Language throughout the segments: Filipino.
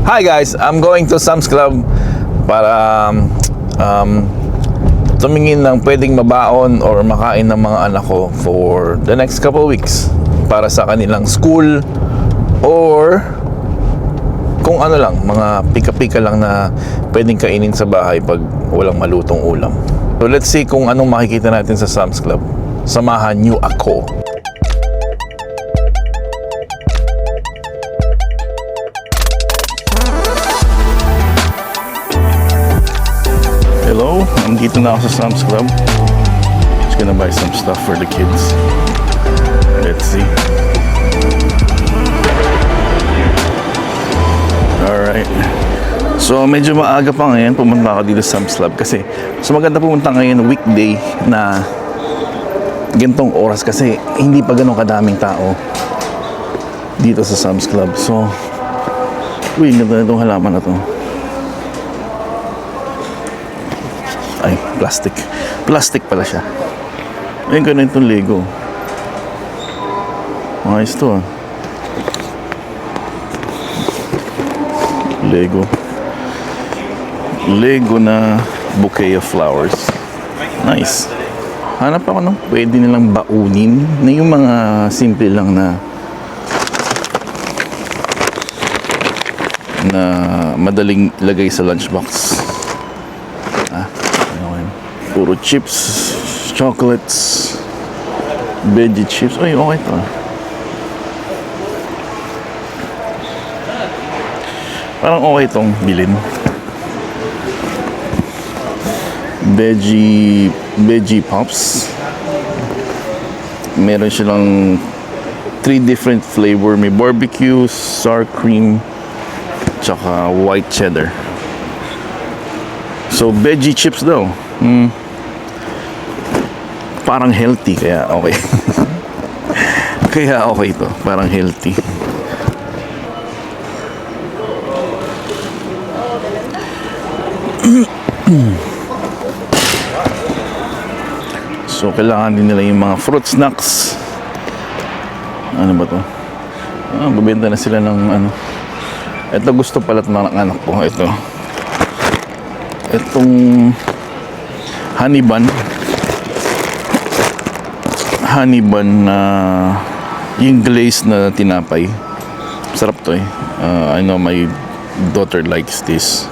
Hi guys, I'm going to Sam's Club para tumingin ng pwedeng mabaon or makain ng mga anak ko for the next couple weeks para sa kanilang school or kung ano lang, mga pika-pika lang na pwedeng kainin sa bahay pag walang malutong ulam. So let's see kung anong makikita natin sa Sam's Club. Samahan niyo ako. Hello, nandito na ako sa Sam's Club. Just gonna buy some stuff for the kids. Let's see. Alright. So medyo maaga pa ngayon pumunta ako dito sa Sam's Club kasi so maganda pumunta ngayon weekday na gantong oras kasi hindi pa ganun kadaming tao dito sa Sam's Club. So ganda na itong halaman na to. Ay, plastic. Plastic pala siya. Ayun, ganun itong Lego. Ayos to ah. Lego na bouquet of flowers. Nice. Hanap ako ng pwede nilang baunin na yung mga simple lang na madaling lagay sa lunchbox. Puro chips, chocolates, veggie chips. Ay, okay to. Parang okay itong bilhin. Veggie pops. Meron silang 3 different flavor. May barbecue, sour cream, tsaka white cheddar. So, veggie chips daw. Parang healthy kaya okay. Kaya okay to, parang healthy. So kailangan din nila yung mga fruit snacks. Ano ba to? Babenta na sila ng ano. Ito gusto pala ng anak ko. Itong honey bun na yung glaze na tinapay. Sarap to eh. I know my daughter likes this.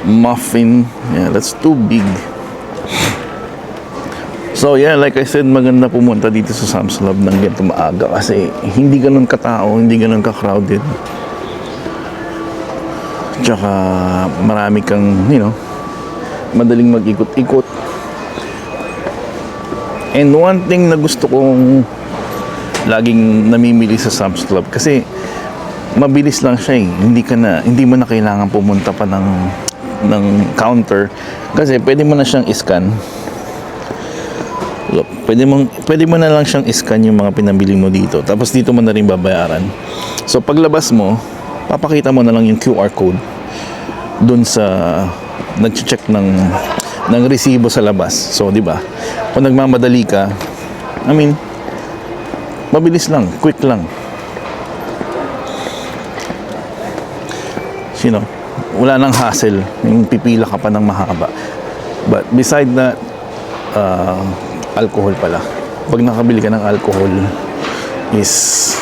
Muffin. Yeah, that's too big. So yeah, like I said, maganda pumunta dito sa Sam's Club ng ganito maaga kasi hindi ganun katao, hindi ganun ka-crowded. Tsaka marami kang, madaling mag-ikot-ikot. And one thing na gusto kong laging namimili sa Sam's Club kasi mabilis lang siya eh. Hindi mo na kailangan pumunta pa ng counter kasi pwede mo na siyang i-scan. Look, pwede mo na lang siyang i-scan yung mga pinabili mo dito. Tapos dito mo na rin babayaran. So paglabas mo, papakita mo na lang yung QR code dun sa nag-check ng resibo sa labas. So, di ba? Kung nagmamadali ka, mabilis lang, quick lang. Wala nang hassle, yung pipila ka pa ng mahaba. But beside that, alcohol pala. Pag nakabili ka ng alcohol is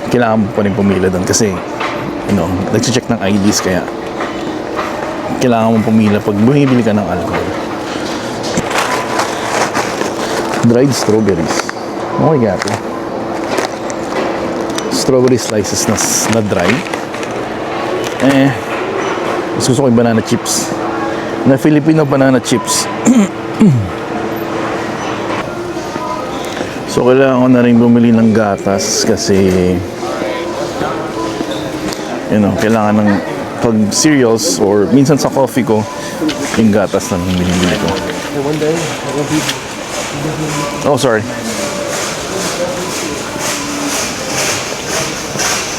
kailangan mo pa rin pumila doon kasi nag-check ng IDs kaya kailangan mo pumila pag bumibili ka ng alcohol. Dried strawberries. Oh my God. Strawberry slices na dry. Mas gusto ko yung banana chips. Na Filipino banana chips. So kailangan ko na rin bumili ng gatas kasi kailangan ng pag cereals or minsan sa coffee ko yung gatas na binibili ko. Oh, sorry.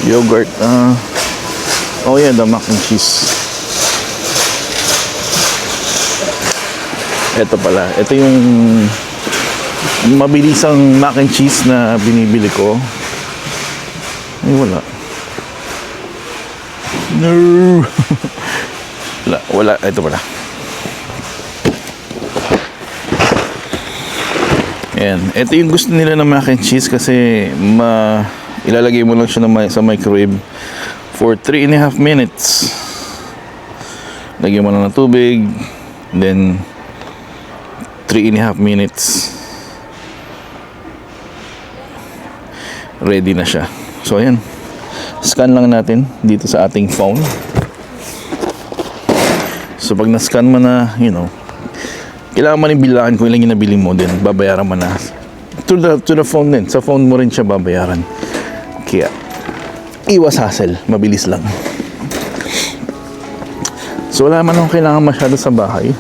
Yogurt. Oh yeah, the mac and cheese. Ito pala. Ito yung mabilisang mac and cheese na binibili ko. Ay, wala. No. Wala. Ito pala. Ayan. Ito yung gusto nila ng mac and cheese kasi ilalagay mo lang siya sa microwave for 3.5 minutes. Lagyan mo lang ng tubig. Then 3.5 minutes. Ready na siya. So ayan. Scan lang natin dito sa ating phone. So pag na-scan mo na, kailangan mo rin bilaan kung ilang yung nabili mo, din babayaran mo na to the phone din. Sa phone mo rin siya babayaran. Kaya iwas hassle, mabilis lang. So wala man akong kailangan masyado sa bahay.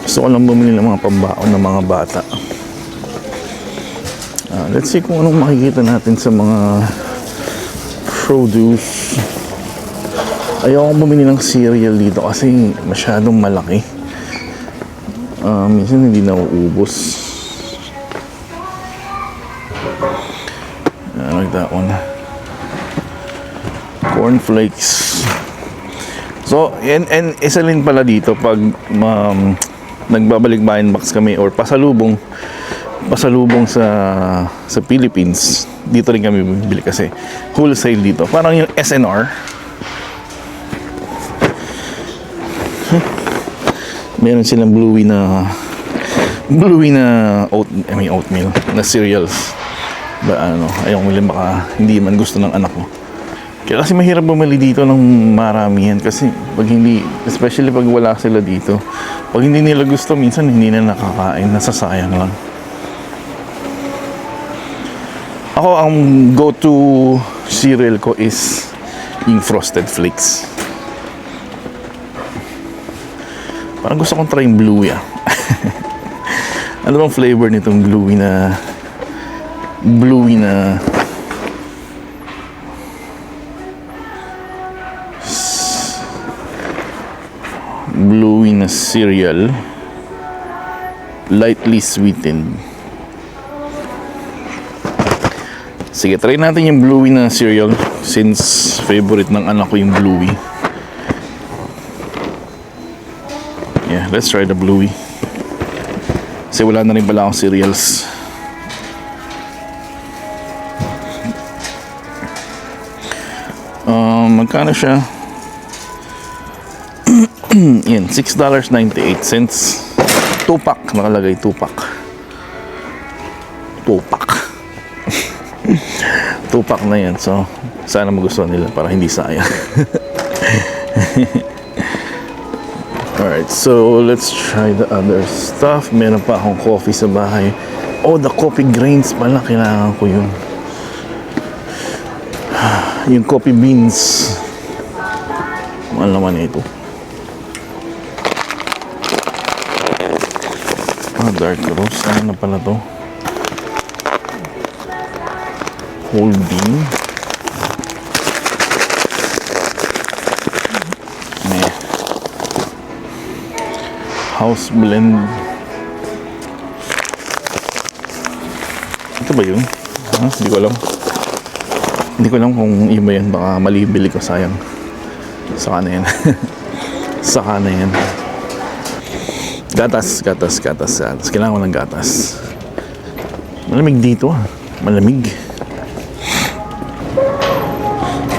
Gusto ko lang bumili ng mga pambaon ng mga bata. Let's see kung anong makikita natin sa mga produce. Ayoko bumili ng cereal dito kasi masyadong malaki. Minsan hindi na uubos. Like that one. Cornflakes. So, and isa rin pala dito pag nagbabalik bayan box kami or pasalubong sa Philippines, dito rin kami bibili kasi wholesale dito. Parang yung SNR. Meron silang bluey na oatmeal na cereals. Ayong mili, baka hindi man gusto ng anak ko. Kaya kasi mahirap bumili dito ng maramihan kasi pag hindi, especially pag wala sila dito, pag hindi nila gusto, minsan hindi na nakakain, nasasayang lang. Ako, ang go-to cereal ko is yung Frosted Flakes. Parang gusto kong try yung Bluey. Ano bang flavor nitong Bluey na cereal, lightly sweetened. Sige, try natin yung Bluey na cereal since favorite ng anak ko yung Bluey. Yeah, let's try the Bluey. Kasi wala na rin pala akong cereals. Magkano siya? Yan, $6.98. 2-pack, nakalagay 2-pack. 2-pack na yan. So, sana magustuhan nila para hindi sayang. Alright, so let's try the other stuff. Meron pa akong coffee sa bahay. Oh, the coffee grains pala. Kailangan ko yun. Yung coffee beans. Mahal naman ito. Dark roast. Ano na pala to? Whole bean. House blend. Ito ba yun? Hindi ko alam. Hindi ko alam kung iba yan. Baka mali bili ko, sayang. Saka na yan. Saka na yan. Gatas. Kailangan ko ng gatas. Malamig dito. Malamig.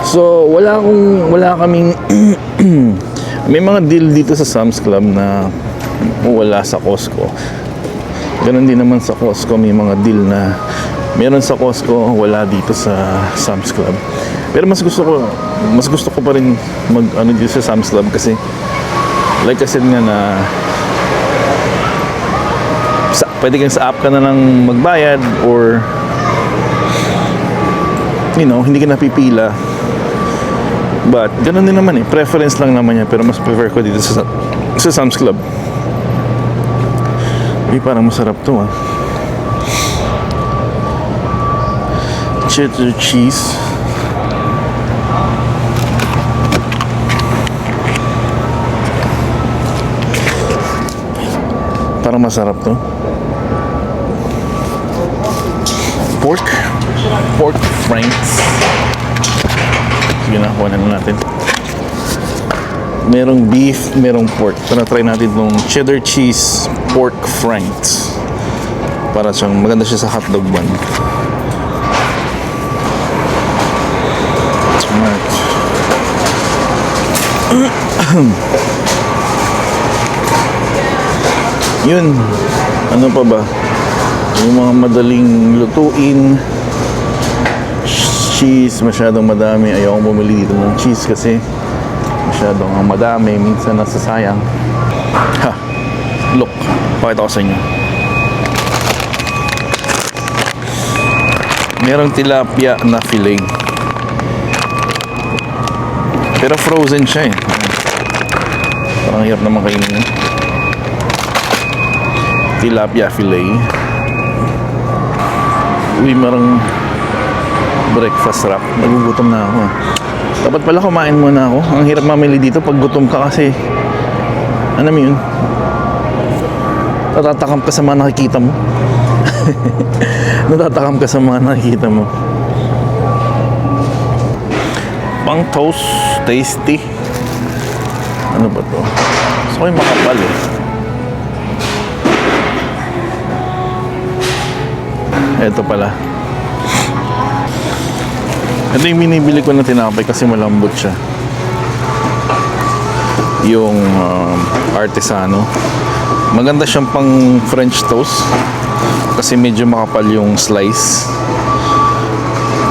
So, wala kaming may mga deal dito sa Sam's Club na wala sa Costco. Ganon din naman sa Costco, may mga deal na meron sa Costco, wala dito sa Sam's Club. Pero mas gusto ko pa rin dito sa Sam's Club kasi like I said nga na pwede kang sa app ka na lang magbayad or hindi ka napipila. But ganun din naman preference lang naman yan, pero mas prefer ko dito sa Sam's Club. Parang masarap to cheddar cheese. Parang masarap to. Pork franks. Sige na, kuha na natin. Merong beef, merong pork. Tara, try natin itong cheddar cheese pork franks. Para siyang maganda siya sa hotdog bun. Alright. Yun. Ano pa ba? Yung mga madaling lutuin. Cheese, masyadong madami. Ayaw kong bumili dito ng cheese kasi masyadong madami. Minsan nasasayang. Ha! Look, pakita ko sa inyo. Merong tilapia na fillet. Pero frozen siya eh. Parang hirap naman kainin. Tilapia fillet. Uy, merong breakfast wrap. Nagugutom na ako. Dapat pala kumain muna ako. Ang hirap mamili dito pag gutom ka kasi. Ano mo yun? Natatakam ka sa mga nakikita mo. Natatakam ka sa mga nakikita mo. Pang toast, tasty. Ano ba to? Gusto ko yung makapal eh. Ito pala. Ito yung binibili ko na tinapay kasi malambot siya. Yung artisano. Maganda siyang pang French toast kasi medyo makapal yung slice.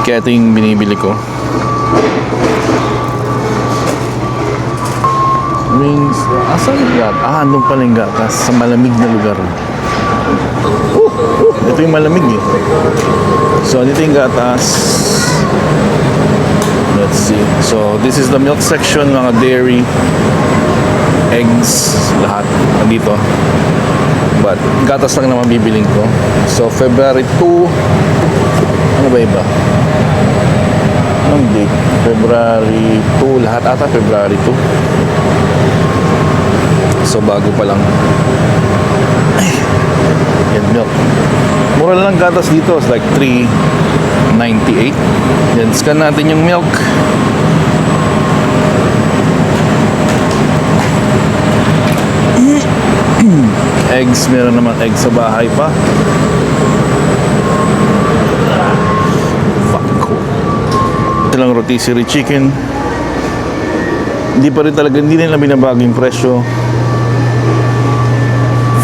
Kaya ito yung binibili ko. Wings. Asan yung gatas? Andun pala yung gatas sa malamig na lugar. Ito yung malamig eh. So, dito yung gatas. Let's see. So, this is the milk section, mga dairy, eggs, lahat nandito. But, gatas lang naman bibiling ko. So, February 2. Ano ba iba? Anong date? February 2. Lahat ata February 2. So, bago pa lang. Ay, yan, milk. Mura lang gatas dito. It's like $3.98. Yan, scan natin yung milk. Eggs, meron naman eggs sa bahay pa. Fuck ko. Ito lang rotisserie chicken. Hindi pa rin talaga, hindi nila binabago yung presyo.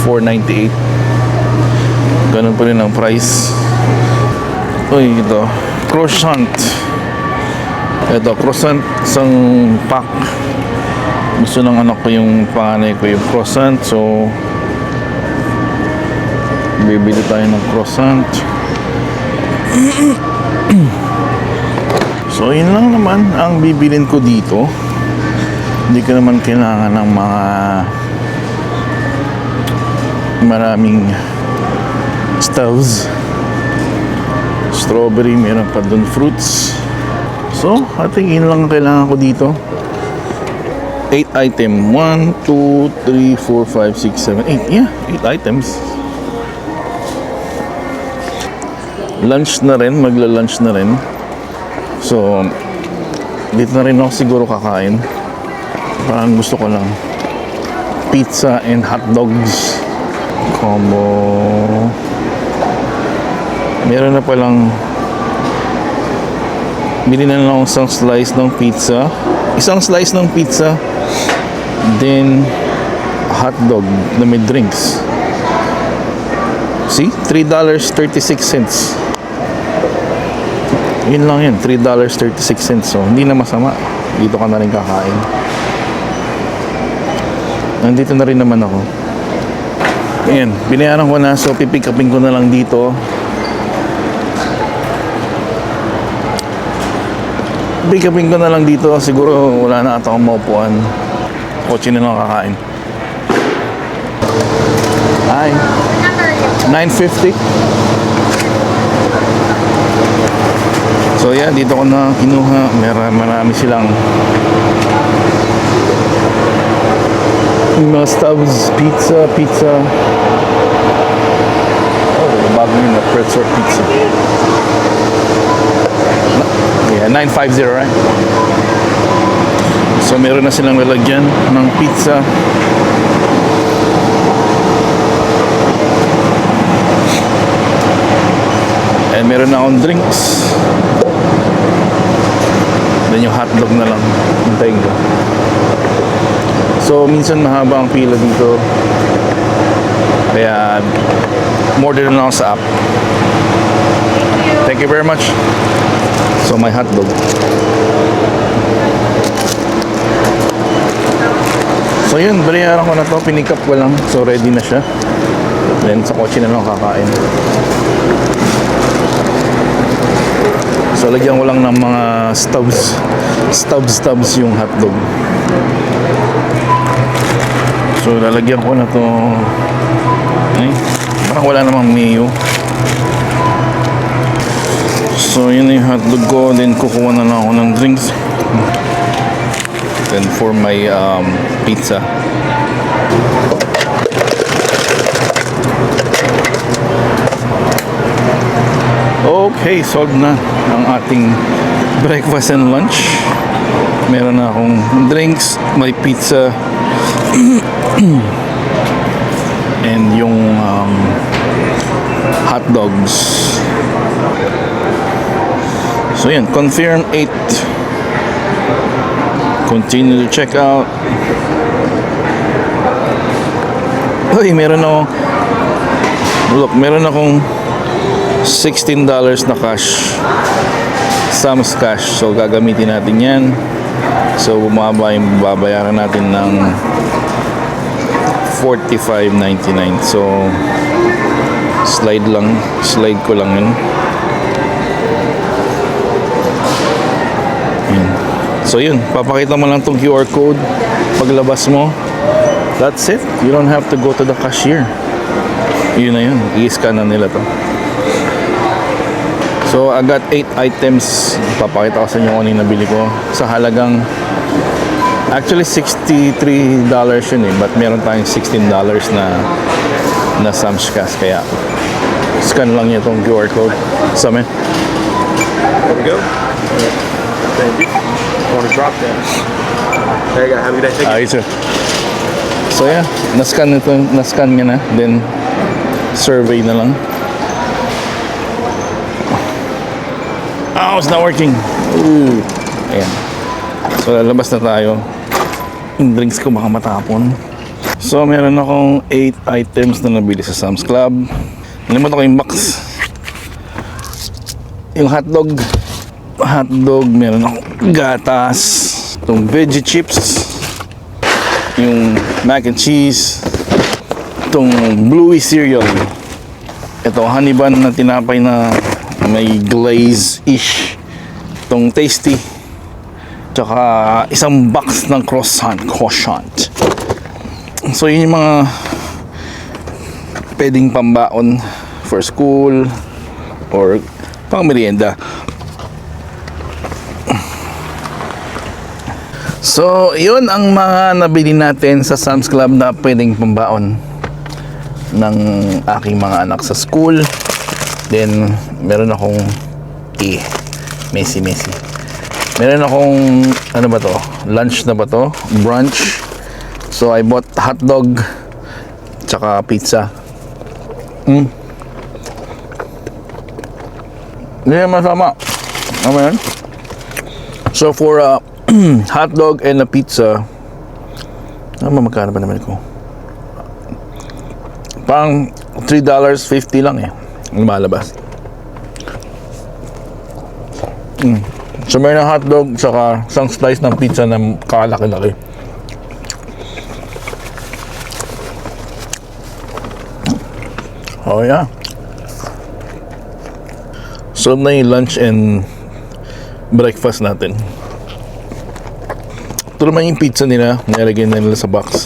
$4.98. Ganun pa rin ang price. Uy, ito. Croissant. Ito, croissant. Isang pack. Gusto ng anak ko yung panganay ko yung croissant. So, bibili tayo ng croissant. So, yun lang naman ang bibilin ko dito. Hindi ko naman kailangan ng mga maraming stoves. Strawberry, meron pa dun fruits. So, I think yun lang kailangan ko dito. 8 item. 1, 2, 3, 4, 5, 6, 7, 8. Yeah, 8 items. Lunch na rin. Magla-lunch na rin. So, dito na rin ako siguro kakain. Parang gusto ko lang pizza and hot dogs combo. Meron na palang bili na lang isang slice ng pizza. Isang slice ng pizza. Then hot dog na may drinks. See? $3.36. Yun lang yun. $3.36. So, hindi na masama. Dito ka na rin kakain. Nandito na rin naman ako. Ayan. Binayaran ko na. So, pipick upin ko na lang dito. Pick upin ko na lang dito. Siguro wala na ata akong maupuan. Kotse na lang kakain. Hi. 9.50. So yeah, dito ko na kinuha. Marami silang mga stubs, pizza. Oh, bago yun na pretzel pizza. Yeah, 950, right? So meron na silang lalagyan ng pizza. And meron na akong drinks. Then yung hotdog na lang hintayin ko. So minsan mahaba ang pila dito, kaya order na ako sa app. Thank you very much. So my hotdog. So yun, baliharan ko na to, pinikap ko lang. So ready na siya. Then sa kotse na lang kakain. So lagyan ko lang ng mga stubs yung hotdog. So lalagyan ko na to. Ay, parang wala namang mayo. So yun yung hotdog ko. Then kukuha na lang ako ng drinks. Then for my pizza. Okay, solved na ang ating breakfast and lunch. Meron na akong drinks, may pizza, and yung hot dogs. So yan, confirm 8. Continue to check out. Uy, meron akong $16 na cash, Sam's cash. So gagamitin natin yan. So bumaba yung babayaran natin ng $45.99. So slide ko lang yun. So yun, papakita mo lang tong QR code paglabas mo. That's it. You don't have to go to the cashier. Yun na yun, i-scan na nila to. So I got 8 items. Papakita ko sa inyo kung ano yung nabili ko sa halagang actually $63 yun eh, but meron tayong $16 na Sam's cash, kaya scan lang niya itong QR code sa amin. There we go. Thank you. I want to drop that. There you go. Have a good day. Thank you. Sir. So yeah, na-scan niya na. Then survey na lang. Oh, it's not working. Ooh. Ayan. So lalabas na tayo. Yung drinks ko baka matapon. So meron akong 8 items na nabili sa Sam's Club. Nalimutan ko yung box. Yung hotdog, meron akong gatas, itong veggie chips, yung mac and cheese, itong bluey cereal, ito honey bun na tinapay na may glaze-ish, itong tasty, tsaka isang box ng croissant. So yun yung mga pwedeng pambaon for school or pang merienda. So, yun ang mga nabili natin sa Sam's Club na pwedeng pambaon ng aking mga anak sa school. Then, meron akong messy. Meron akong, ano ba to? Lunch na ba to? Brunch. So, I bought hotdog tsaka pizza. Hindi naman masama. Ano yan? So, for hotdog and a pizza, magkano ba naman ko? Parang $3.50 lang eh lumalabas. So meron ng hotdog saka isang slice ng pizza na kalaki-laki. Oh yeah. So na yung lunch and breakfast natin. Ito naman yung pizza nila, nilagay na nila sa box.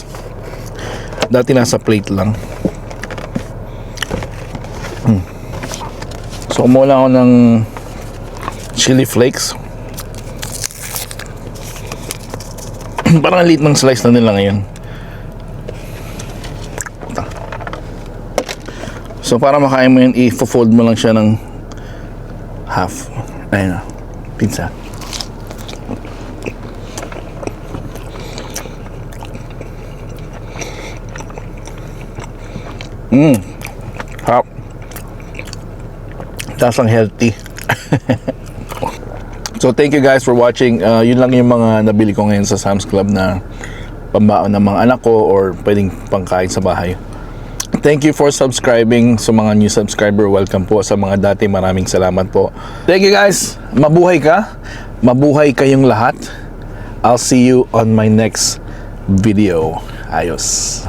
Dati nasa plate lang. So kumuha lang ako ng chili flakes. Parang liit ng slice na nila ngayon. So para makain mo yun, i-fold mo lang siya ng half. Ayun na, pizza. Harap. Tasang healthy. So thank you guys for watching. Yun lang yung mga nabili ko ngayon sa Sam's Club na pambaon ng mga anak ko or pwedeng pangkain sa bahay. Thank you for subscribing. Sa mga new subscriber, welcome po. Sa mga dati, maraming salamat po. Thank you guys. Mabuhay ka. Mabuhay kayong lahat. I'll see you on my next video. Ayos.